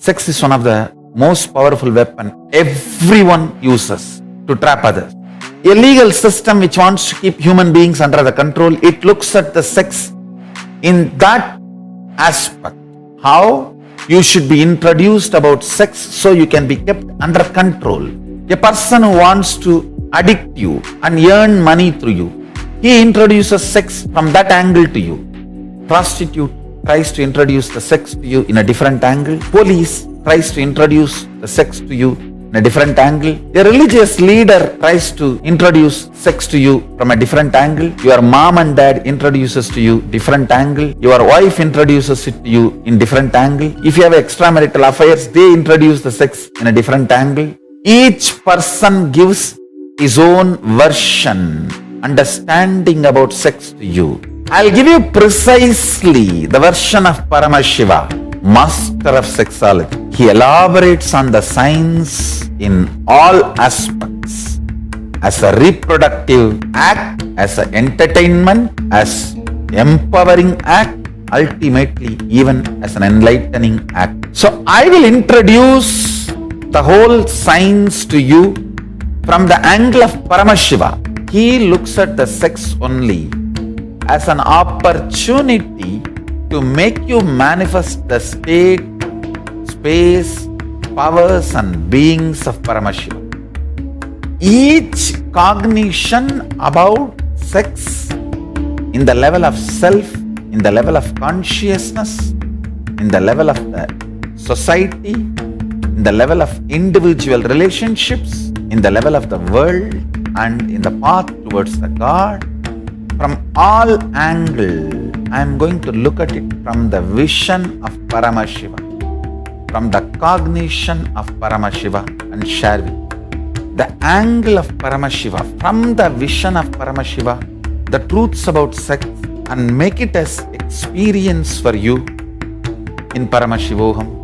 Sex is one of the most powerful weapon everyone uses to trap others. A legal system which wants to keep human beings under the control, it looks at the sex in that aspect. How you should be introduced about sex so you can be kept under control. A person who wants to addict you and earn money through you, he introduces sex from that angle to you. Prostitute tries to introduce the sex to you in a different angle. Police tries to introduce the sex to you in a different angle. A religious leader tries to introduce sex to you from a different angle. Your mom and dad introduces to you different angle. Your wife introduces it to you in different angle. If you have extramarital affairs, they introduce the sex in a different angle. Each person gives his own version, understanding about sex to you. I'll give you precisely the version of Paramashiva, master of sexuality. He elaborates on the science in all aspects, as a reproductive act, as an entertainment, as empowering act, ultimately even as an enlightening act. So I will introduce the whole science to you from the angle of Paramashiva. He looks at the sex only as an opportunity to make you manifest the state, space, powers and beings of Paramashiva. Each cognition about sex in the level of self, in the level of consciousness, in the level of the society, in the level of individual relationships, in the level of the world, and in the path towards the God. From all angles, I am going to look at it from the vision of Paramashiva, from the cognition of Paramashiva, and share with you. The angle of Paramashiva, from the vision of Paramashiva, the truths about sex, and make it as experience for you in Paramashivoham.